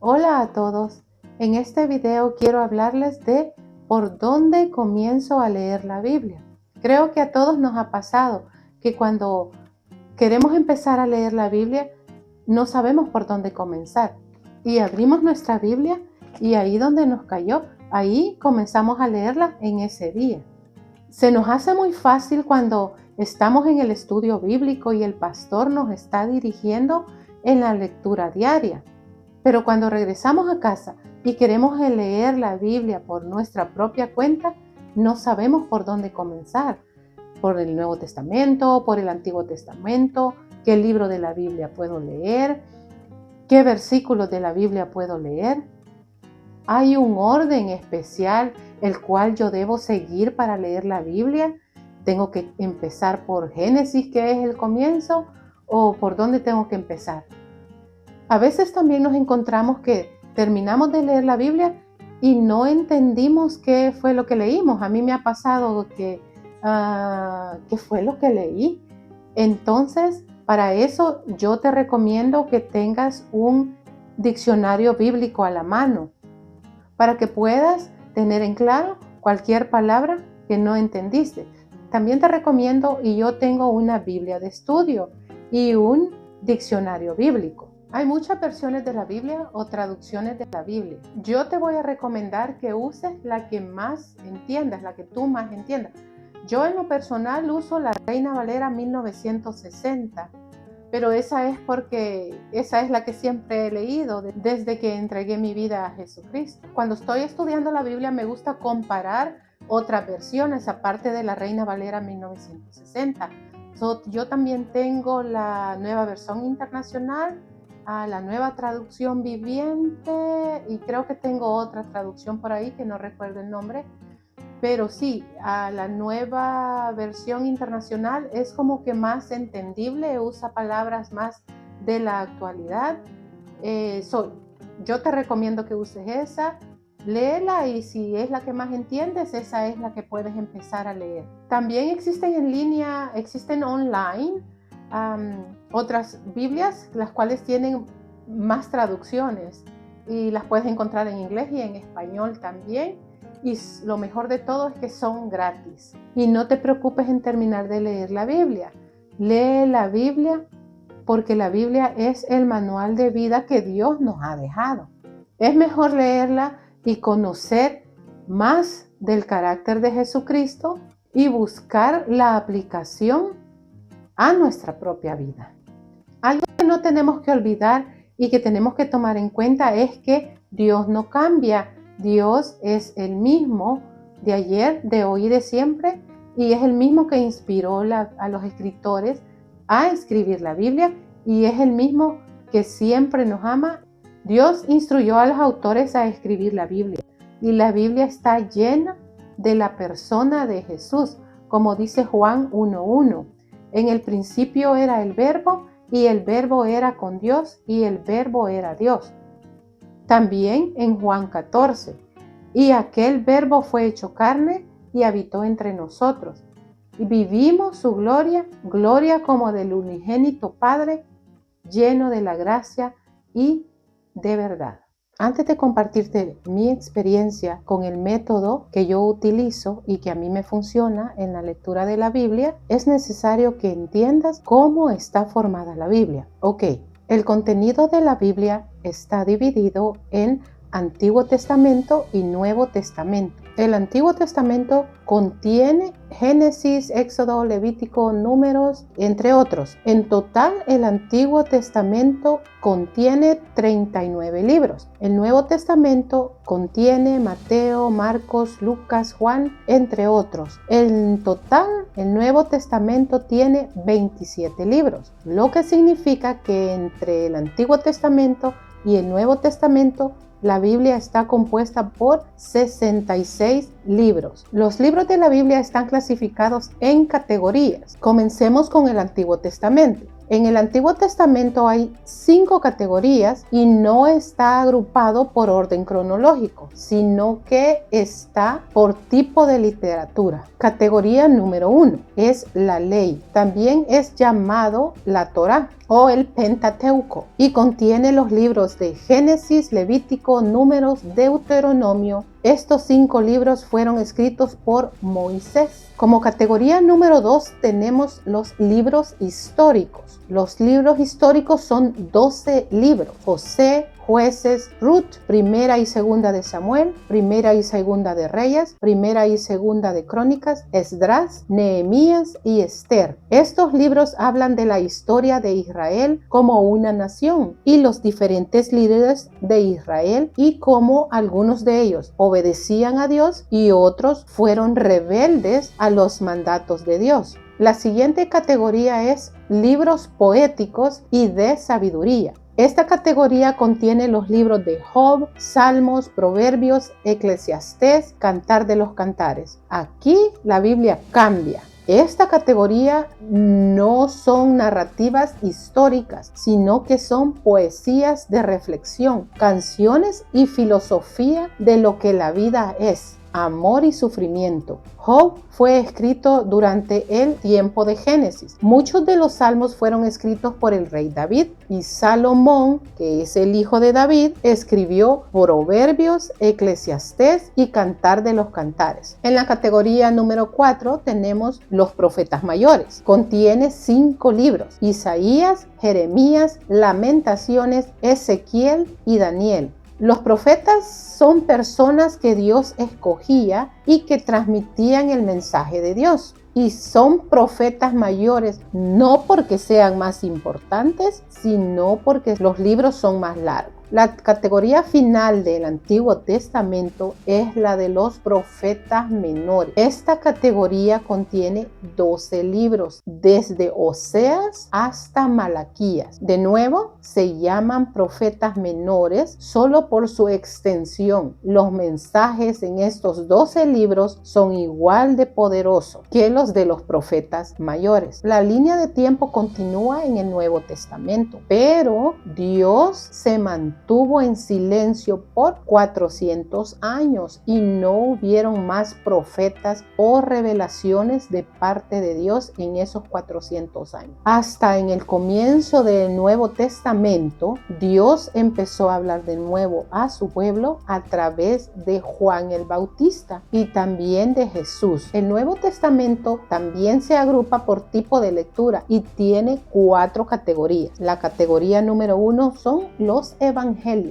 Hola a todos. En este video quiero hablarles de por dónde comienzo a leer la Biblia. Creo que a todos nos ha pasado que cuando queremos empezar a leer la Biblia no sabemos por dónde comenzar. Y abrimos nuestra Biblia y ahí donde nos cayó, ahí comenzamos a leerla en ese día. Se nos hace muy fácil cuando estamos en el estudio bíblico y el pastor nos está dirigiendo en la lectura diaria. Pero cuando regresamos a casa y queremos leer la Biblia por nuestra propia cuenta, no sabemos por dónde comenzar. Por el Nuevo Testamento, por el Antiguo Testamento, qué libro de la Biblia puedo leer, qué versículos de la Biblia puedo leer. ¿Hay un orden especial el cual yo debo seguir para leer la Biblia? ¿Tengo que empezar por Génesis, que es el comienzo? ¿O por dónde tengo que empezar? A veces también nos encontramos que terminamos de leer la Biblia y no entendimos qué fue lo que leímos. A mí me ha pasado que, ¿qué fue lo que leí? Entonces, para eso yo te recomiendo que tengas un diccionario bíblico a la mano, para que puedas tener en claro cualquier palabra que no entendiste. También te recomiendo, y yo tengo una Biblia de estudio y un diccionario bíblico. Hay muchas versiones de la Biblia o traducciones de la Biblia. Yo te voy a recomendar que uses la que más entiendas, la que tú más entiendas. Yo en lo personal uso la Reina Valera 1960, pero esa es porque esa es la que siempre he leído desde que entregué mi vida a Jesucristo. Cuando estoy estudiando la Biblia me gusta comparar otras versiones aparte de la Reina Valera 1960. Yo también tengo la Nueva Versión Internacional, la Nueva Traducción Viviente, y creo que tengo otra traducción por ahí que no recuerdo el nombre. Pero sí, a la Nueva Versión Internacional es como que más entendible, usa palabras más de la actualidad. Yo te recomiendo que uses esa, léela, y si es la que más entiendes, esa es la que puedes empezar a leer. También existen en línea, existen online otras Biblias, las cuales tienen más traducciones y las puedes encontrar en inglés y en español también. Y lo mejor de todo es que son gratis. Y no te preocupes en terminar de leer la Biblia. Lee la Biblia porque la Biblia es el manual de vida que Dios nos ha dejado. Es mejor leerla y conocer más del carácter de Jesucristo y buscar la aplicación a nuestra propia vida. Algo que no tenemos que olvidar y que tenemos que tomar en cuenta es que Dios no cambia. Dios es el mismo de ayer, de hoy y de siempre, y es el mismo que inspiró a los escritores a escribir la Biblia, y es el mismo que siempre nos ama. Dios instruyó a los autores a escribir la Biblia, y la Biblia está llena de la persona de Jesús, como dice Juan 1:1. En el principio era el Verbo, y el Verbo era con Dios, y el Verbo era Dios. También en Juan 14, y aquel Verbo fue hecho carne y habitó entre nosotros. Y vivimos su gloria, gloria como del unigénito Padre, lleno de la gracia y de verdad. Antes de compartirte mi experiencia con el método que yo utilizo y que a mí me funciona en la lectura de la Biblia, es necesario que entiendas cómo está formada la Biblia. Ok, el contenido de la Biblia está dividido en Antiguo Testamento y Nuevo Testamento. El Antiguo Testamento contiene Génesis, Éxodo, Levítico, Números, entre otros. En total, el Antiguo Testamento contiene 39 libros. El Nuevo Testamento contiene Mateo, Marcos, Lucas, Juan, entre otros. En total, el Nuevo Testamento tiene 27 libros, lo que significa que entre el Antiguo Testamento y el Nuevo Testamento la Biblia está compuesta por 66 libros. Los libros de la Biblia están clasificados en categorías. Comencemos con el Antiguo Testamento. En el Antiguo Testamento hay 5 categorías y no está agrupado por orden cronológico, sino que está por tipo de literatura. Categoría número 1 es la ley. También es llamado la Torá. o el Pentateuco, y contiene los libros de Génesis, Levítico, Números, Deuteronomio. Estos 5 libros fueron escritos por Moisés. Como categoría número 2 tenemos los libros históricos. Los libros históricos son 12 libros: José, Jueces, Ruth, Primera y Segunda de Samuel, Primera y Segunda de Reyes, Primera y Segunda de Crónicas, Esdras, Nehemías y Esther. Estos libros hablan de la historia de Israel como una nación y los diferentes líderes de Israel y cómo algunos de ellos obedecían a Dios y otros fueron rebeldes a los mandatos de Dios. La siguiente categoría es libros poéticos y de sabiduría. Esta categoría contiene los libros de Job, Salmos, Proverbios, Eclesiastés, Cantar de los Cantares. Aquí la Biblia cambia. Esta categoría no son narrativas históricas, sino que son poesías de reflexión, canciones y filosofía de lo que la vida es. Amor y sufrimiento. Job fue escrito durante el tiempo de Génesis. Muchos de los salmos fueron escritos por el rey David, y Salomón, que es el hijo de David, escribió Proverbios, Eclesiastés y Cantar de los Cantares. En la categoría número 4 tenemos los profetas mayores. Contiene 5 libros: Isaías, Jeremías, Lamentaciones, Ezequiel y Daniel. Los profetas son personas que Dios escogía y que transmitían el mensaje de Dios. Y son profetas mayores no porque sean más importantes, sino porque los libros son más largos. La categoría final del Antiguo Testamento es la de los profetas menores. Esta categoría contiene 12 libros, desde Oseas hasta Malaquías. De nuevo, se llaman profetas menores solo por su extensión. Los mensajes en estos 12 libros son igual de poderosos que los de los profetas mayores. La línea de tiempo continúa en el Nuevo Testamento, pero Dios se mantuvo en silencio por 400 años y no hubieron más profetas o revelaciones de parte de Dios en esos 400 años. Hasta en el comienzo del Nuevo Testamento, Dios empezó a hablar de nuevo a su pueblo a través de Juan el Bautista y también de Jesús. El Nuevo Testamento también se agrupa por tipo de lectura y tiene 4 categorías. La categoría número 1 son los evangelios.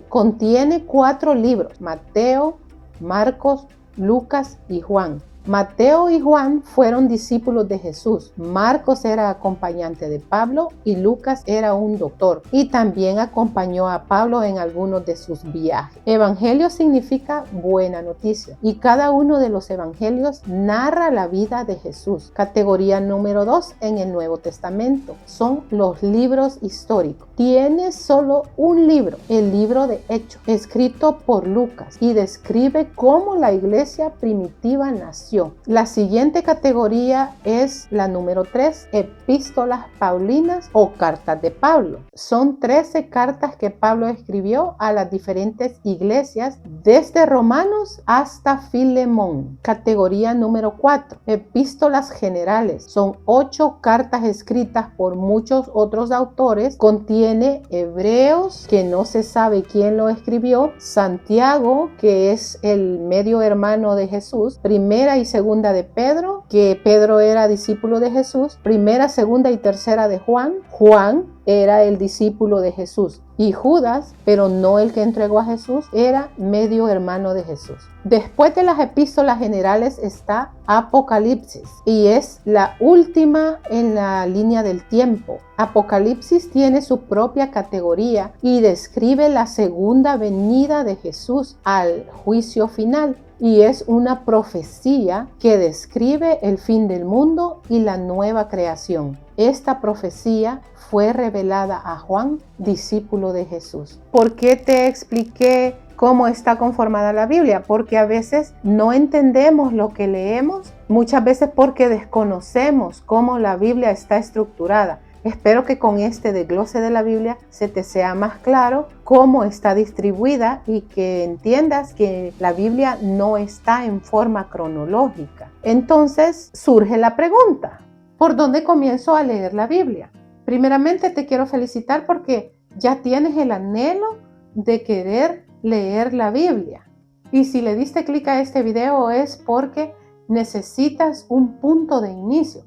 Contiene 4 libros: Mateo, Marcos, Lucas y Juan. Mateo y Juan fueron discípulos de Jesús. Marcos era acompañante de Pablo y Lucas era un doctor y también acompañó a Pablo en algunos de sus viajes. Evangelio significa buena noticia y cada uno de los evangelios narra la vida de Jesús. Categoría número 2 en el Nuevo Testamento son los libros históricos. Tiene solo un libro, el libro de Hechos, escrito por Lucas, y describe cómo la iglesia primitiva nació. La siguiente categoría es la número 3, epístolas paulinas o cartas de Pablo. Son 13 cartas que Pablo escribió a las diferentes iglesias, desde Romanos hasta Filemón. Categoría número 4, epístolas generales. Son 8 cartas escritas por muchos otros autores. Contiene Hebreos, que no se sabe quién lo escribió, Santiago, que es el medio hermano de Jesús, Primera y Segunda de Pedro, que Pedro era discípulo de Jesús, Primera, Segunda y Tercera de Juan. Juan era el discípulo de Jesús, y Judas, pero no el que entregó a Jesús, era medio hermano de Jesús. Después de las epístolas generales está Apocalipsis, y es la última en la línea del tiempo. Apocalipsis tiene su propia categoría y describe la segunda venida de Jesús al juicio final. Y es una profecía que describe el fin del mundo y la nueva creación. Esta profecía fue revelada a Juan, discípulo de Jesús. ¿Por qué te expliqué cómo está conformada la Biblia? Porque a veces no entendemos lo que leemos, muchas veces porque desconocemos cómo la Biblia está estructurada. Espero que con este desglose de la Biblia se te sea más claro cómo está distribuida y que entiendas que la Biblia no está en forma cronológica. Entonces surge la pregunta: ¿por dónde comienzo a leer la Biblia? Primeramente te quiero felicitar porque ya tienes el anhelo de querer leer la Biblia. Y si le diste clic a este video es porque necesitas un punto de inicio.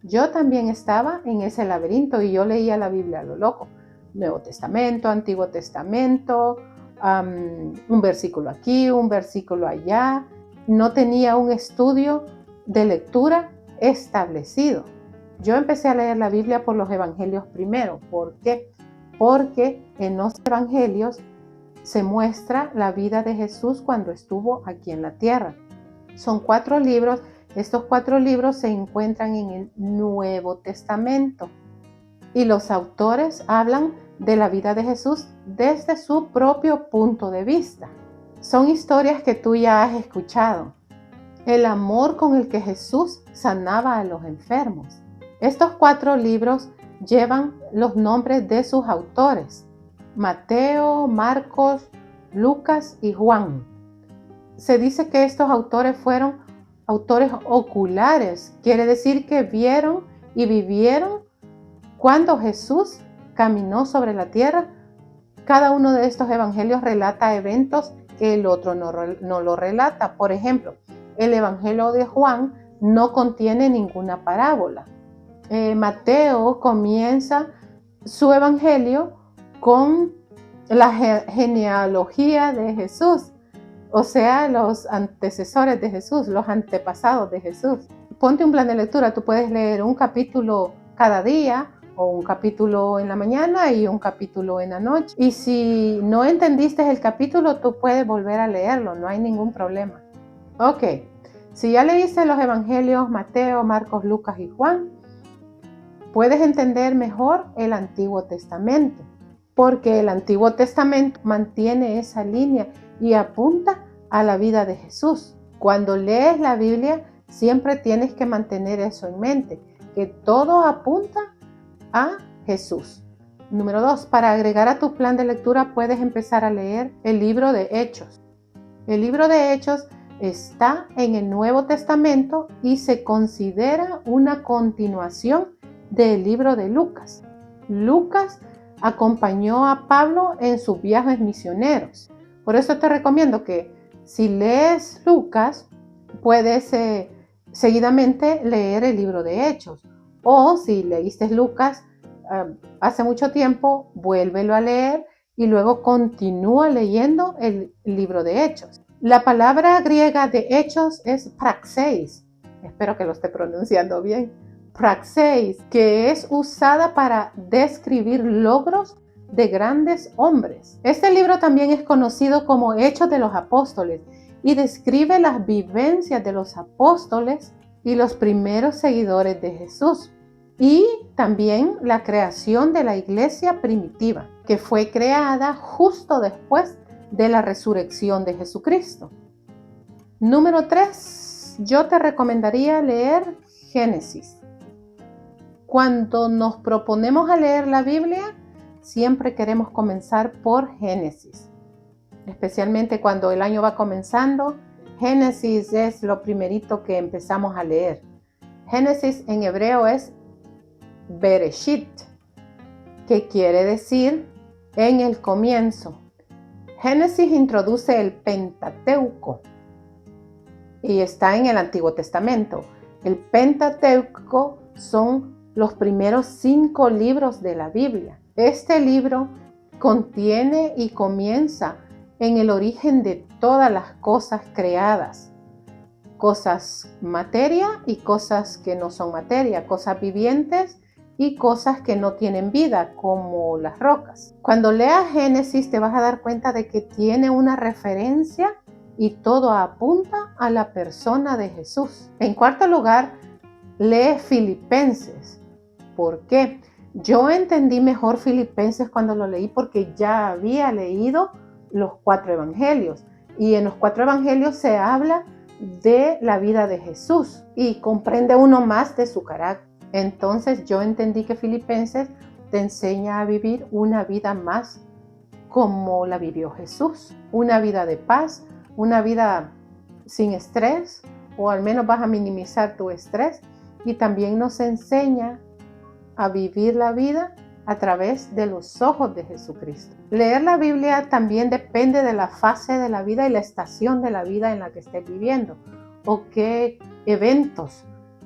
Yo también estaba en ese laberinto y yo leía la Biblia a lo loco. Nuevo Testamento, Antiguo Testamento, un versículo aquí, un versículo allá. No tenía un estudio de lectura establecido. Yo empecé a leer la Biblia por los evangelios primero. ¿Por qué? Porque en los evangelios se muestra la vida de Jesús cuando estuvo aquí en la tierra. Son 4 libros. Estos 4 libros se encuentran en el Nuevo Testamento. Y los autores hablan de la vida de Jesús desde su propio punto de vista. Son historias que tú ya has escuchado. El amor con el que Jesús sanaba a los enfermos. Estos 4 libros llevan los nombres de sus autores: Mateo, Marcos, Lucas y Juan. Se dice que estos autores fueron autores oculares, quiere decir que vieron y vivieron cuando Jesús caminó sobre la tierra. Cada uno de estos evangelios relata eventos que el otro no lo relata. Por ejemplo, el evangelio de Juan no contiene ninguna parábola. Mateo comienza su evangelio con la genealogía de Jesús, o sea, los antecesores de Jesús, los antepasados de Jesús. Ponte un plan de lectura, tú puedes leer un capítulo cada día o un capítulo en la mañana y un capítulo en la noche. Y si no entendiste el capítulo, tú puedes volver a leerlo, no hay ningún problema. Ok, si ya leíste los evangelios Mateo, Marcos, Lucas y Juan, puedes entender mejor el Antiguo Testamento, porque el Antiguo Testamento mantiene esa línea y apunta a la vida de Jesús. Cuando lees la Biblia, siempre tienes que mantener eso en mente, que todo apunta a Jesús. Número 2, para agregar a tu plan de lectura puedes empezar a leer el libro de Hechos. El libro de Hechos está en el Nuevo Testamento y se considera una continuación del libro de Lucas. Lucas acompañó a Pablo en sus viajes misioneros. Por eso te recomiendo que si lees Lucas, puedes seguidamente leer el libro de Hechos. O si leíste Lucas hace mucho tiempo, vuélvelo a leer y luego continúa leyendo el libro de Hechos. La palabra griega de Hechos es praxeis. Espero que lo esté pronunciando bien. Praxeis, que es usada para describir logros de grandes hombres. Este libro también es conocido como Hechos de los Apóstoles y describe las vivencias de los apóstoles y los primeros seguidores de Jesús. Y también la creación de la iglesia primitiva, que fue creada justo después de la resurrección de Jesucristo. Número 3, yo te recomendaría leer Génesis. Cuando nos proponemos a leer la Biblia, siempre queremos comenzar por Génesis. Especialmente cuando el año va comenzando, Génesis es lo primerito que empezamos a leer. Génesis en hebreo es Bereshit, que quiere decir en el comienzo. Génesis introduce el Pentateuco y está en el Antiguo Testamento. El Pentateuco son los primeros 5 libros de la Biblia. Este libro contiene y comienza en el origen de todas las cosas creadas. Cosas materia y cosas que no son materia, cosas vivientes y cosas que no tienen vida, como las rocas. Cuando leas Génesis te vas a dar cuenta de que tiene una referencia y todo apunta a la persona de Jesús. En cuarto lugar, lee Filipenses. ¿Por qué? Yo entendí mejor Filipenses cuando lo leí porque ya había leído los 4 evangelios. Y en los 4 evangelios se habla de la vida de Jesús y comprende uno más de su carácter. Entonces yo entendí que Filipenses te enseña a vivir una vida más como la vivió Jesús. Una vida de paz, una vida sin estrés, o al menos vas a minimizar tu estrés. Y también nos enseña a vivir la vida a través de los ojos de Jesucristo. Leer la Biblia también depende de la fase de la vida y la estación de la vida en la que estés viviendo o qué eventos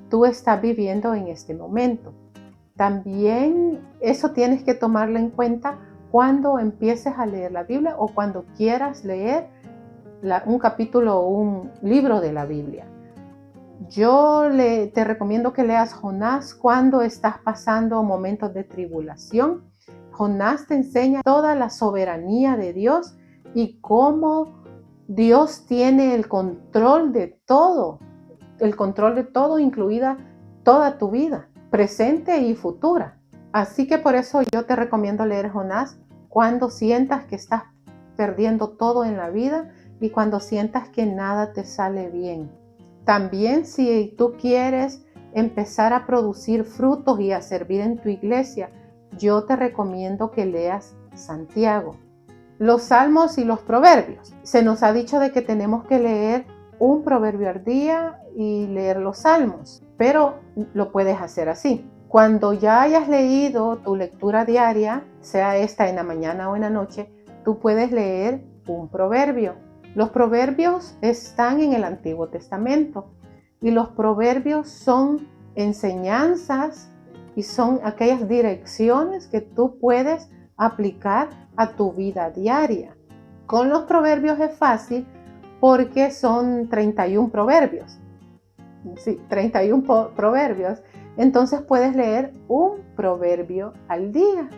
tú estás viviendo en este momento. También eso tienes que tomarlo en cuenta cuando empieces a leer la Biblia o cuando quieras leer un capítulo o un libro de la Biblia. Yo te recomiendo que leas Jonás cuando estás pasando momentos de tribulación. Jonás te enseña toda la soberanía de Dios y cómo Dios tiene el control de todo, incluida toda tu vida, presente y futura. Así que por eso yo te recomiendo leer Jonás cuando sientas que estás perdiendo todo en la vida y cuando sientas que nada te sale bien. También si tú quieres empezar a producir frutos y a servir en tu iglesia, yo te recomiendo que leas Santiago. Los salmos y los proverbios. Se nos ha dicho de que tenemos que leer un proverbio al día y leer los salmos, pero lo puedes hacer así. Cuando ya hayas leído tu lectura diaria, sea esta en la mañana o en la noche, tú puedes leer un proverbio. Los proverbios están en el Antiguo Testamento y los proverbios son enseñanzas y son aquellas direcciones que tú puedes aplicar a tu vida diaria. Con los proverbios es fácil porque son 31 proverbios. Sí, 31 proverbios. Entonces puedes leer un proverbio al día.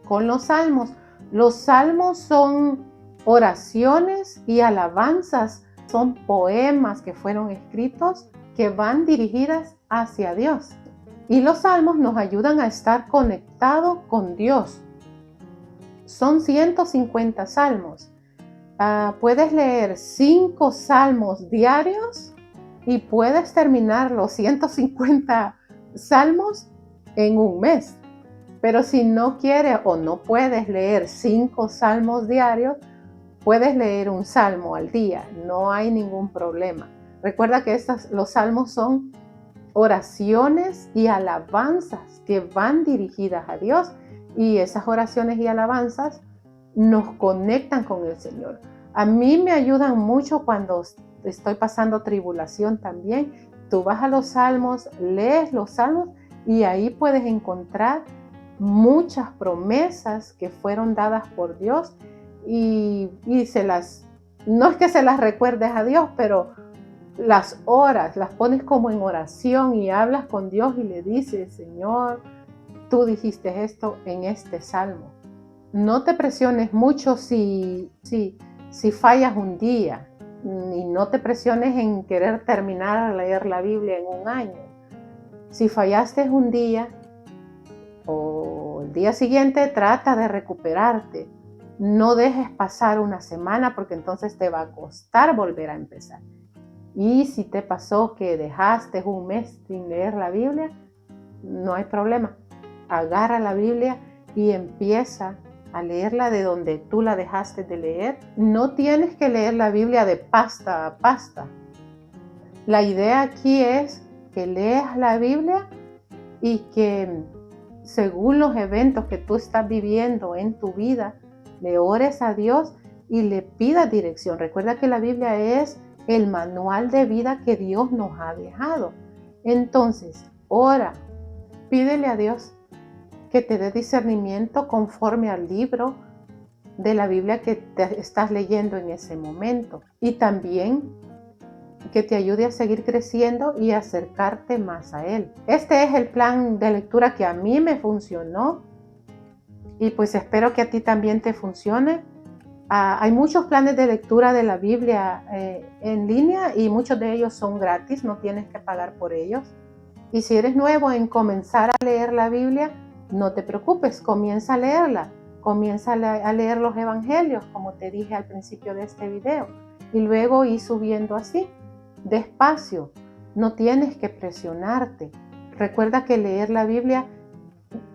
Con los salmos son oraciones y alabanzas, son poemas que fueron escritos que van dirigidas hacia Dios. Y los salmos nos ayudan a estar conectados con Dios. Son 150 salmos. Puedes leer 5 salmos diarios y puedes terminar los 150 salmos en un mes. Pero si no quieres o no puedes leer 5 salmos diarios, puedes leer un salmo al día, no hay ningún problema. Recuerda que los salmos son oraciones y alabanzas que van dirigidas a Dios y esas oraciones y alabanzas nos conectan con el Señor. A mí me ayudan mucho cuando estoy pasando tribulación también. Tú vas a los salmos, lees los salmos y ahí puedes encontrar muchas promesas que fueron dadas por Dios y no es que se las recuerdes a Dios, pero las oras, las pones como en oración y hablas con Dios y le dices: Señor, tú dijiste esto en este salmo. No te presiones mucho si fallas un día y no te presiones en querer terminar a leer la Biblia en un año. Si fallaste un día o el día siguiente, trata de recuperarte. No dejes pasar una semana porque entonces te va a costar volver a empezar. Y si te pasó que dejaste un mes sin leer la Biblia, no hay problema. Agarra la Biblia y empieza a leerla de donde tú la dejaste de leer. No tienes que leer la Biblia de pasta a pasta. La idea aquí es que leas la Biblia y que según los eventos que tú estás viviendo en tu vida, le ores a Dios y le pidas dirección. Recuerda que la Biblia es el manual de vida que Dios nos ha dejado. Entonces, ora, pídele a Dios que te dé discernimiento conforme al libro de la Biblia que te estás leyendo en ese momento. Y también que te ayude a seguir creciendo y acercarte más a Él. Este es el plan de lectura que a mí me funcionó y pues espero que a ti también te funcione. Hay muchos planes de lectura de la Biblia en línea y muchos de ellos son gratis, no tienes que pagar por ellos. Y si eres nuevo en comenzar a leer la Biblia, no te preocupes, comienza a leerla. Comienza a leer los evangelios, como te dije al principio de este video, y luego ir subiendo así, despacio. No tienes que presionarte. Recuerda que leer la Biblia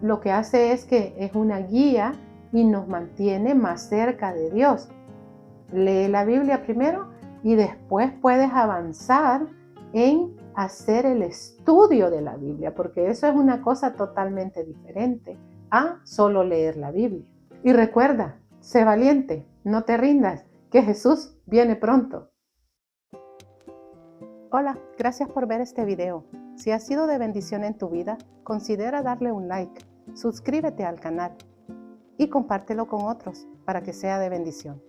lo que hace es que es una guía y nos mantiene más cerca de Dios. Lee la Biblia primero y después puedes avanzar en hacer el estudio de la Biblia, porque eso es una cosa totalmente diferente a solo leer la Biblia. Y recuerda, sé valiente, no te rindas, que Jesús viene pronto. Hola, gracias por ver este video. Si ha sido de bendición en tu vida, considera darle un like, suscríbete al canal y compártelo con otros para que sea de bendición.